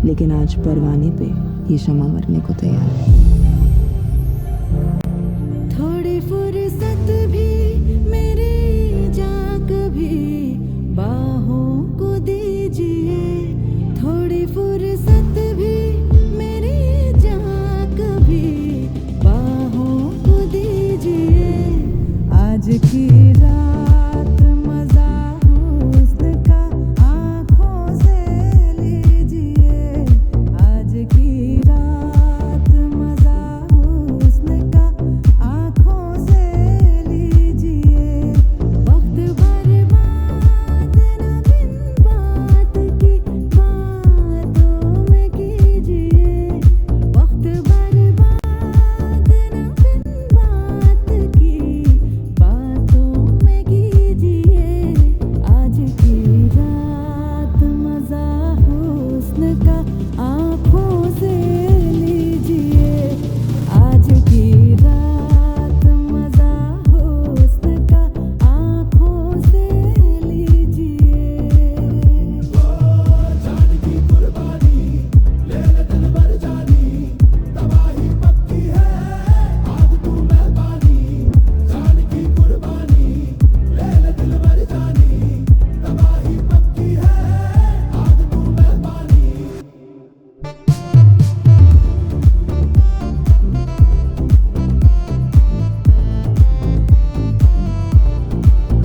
लेकिन आज परवाने पे ये शमा मरने को तैयार है। थोड़ी फुर्सत भी मेरी जा कभी बाहों को दीजिए, थोड़ी फुर्सत भी मेरी जा कभी बाहों को दीजिए। आज की रात मजा हुस्न का आँखों से लीजिए, आज की रात मजा हुस्न का आँखों से लीजिए। वक्त बर्बाद न बिन बात की बातों में कीजिए, वक्त बर्बाद न बिन बात की बातों में कीजिए। आज की रात मजा हुस्न का आँखों से लीजिए, आज की रात मजा हुस्न का आँखों से लीजिए।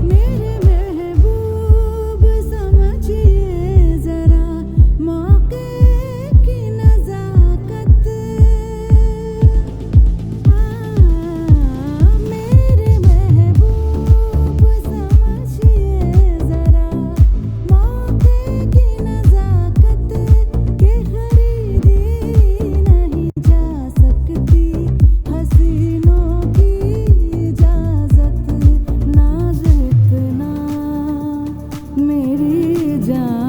मेरे महबूब समझिए जरा मौके की नजाकत, मेरे महबूब समझिए जरा मौके की नजाकत के खरीदी नहीं जा सकती हसीनों की इजाजत। नाज इतना मेरी जान,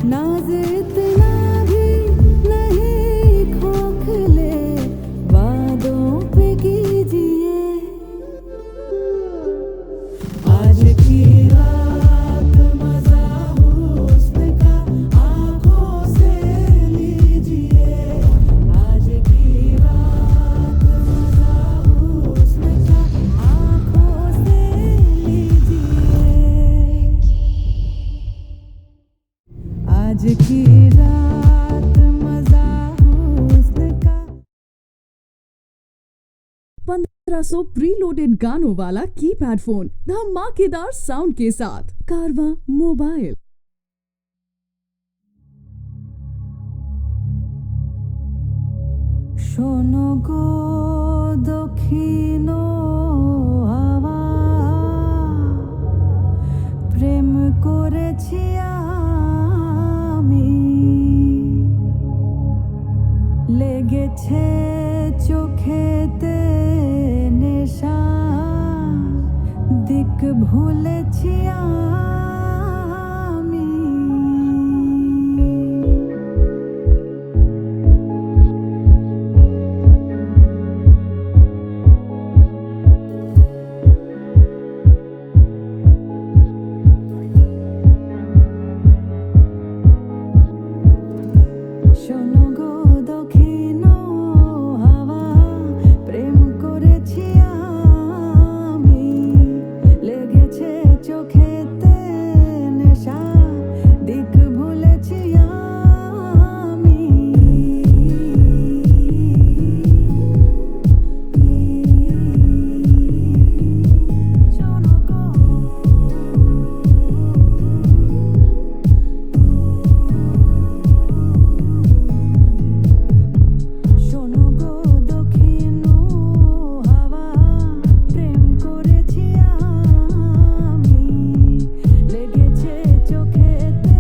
नाज इतना भी नहीं खोखले वादों पे कीजिए। आज की रात मजा हुस्न का आँखों से लीजिए, आज की रात मजा हुस्न का आँखों से लीजिए, आज की रात मजा हुस्न का। 1500 प्रीलोडेड गानों वाला कीपैड फोन धमाकेदार साउंड के साथ कारवां मोबाइल। শোনো গো দক্ষিণ হাওয়া, প্রেম করেছি আমি, লেগেছে চোখেতে নেশা, দিক ভুলেছি আমি। শোনো গো দক্ষিণ হাওয়া, প্রেম করেছি আমি, লেগেছে চোখেতে নেশা, দিক ভুলেছি আমি। শোনো গো শোনো গো দক্ষিণ হাওয়া, প্রেম করেছি আমি, লেগেছে চোখেতে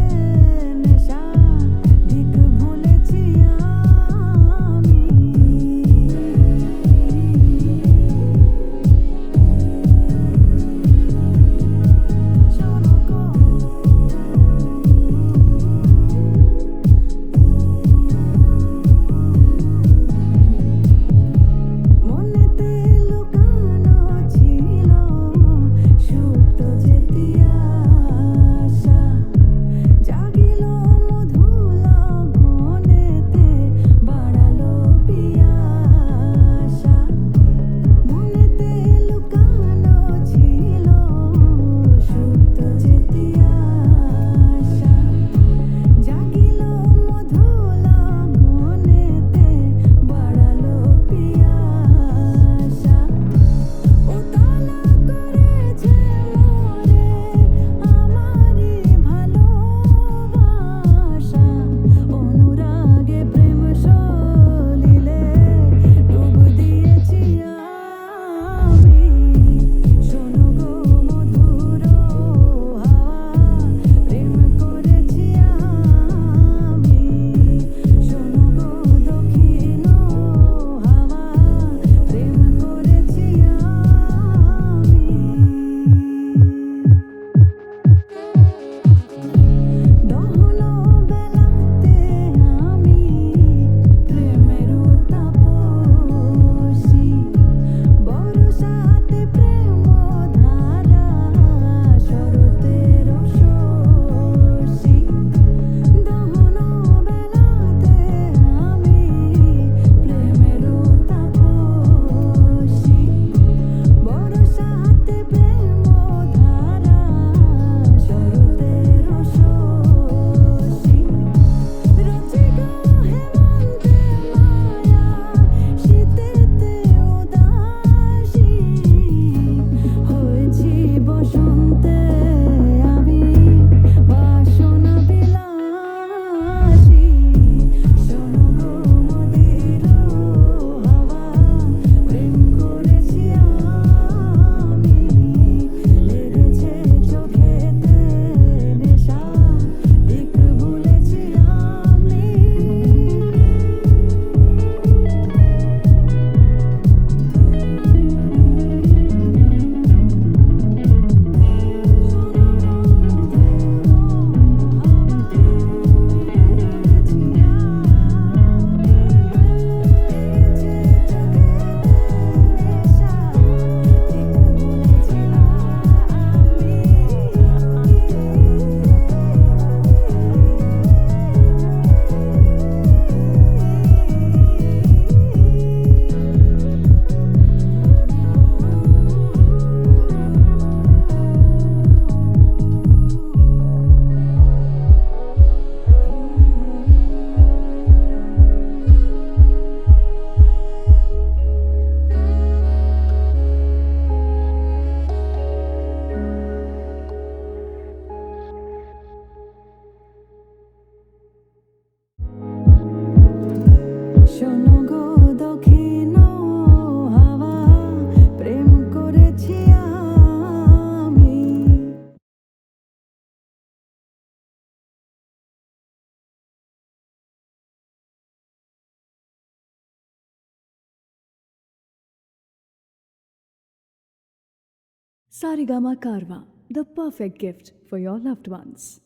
Sarigama Karwa, the perfect gift for your loved ones.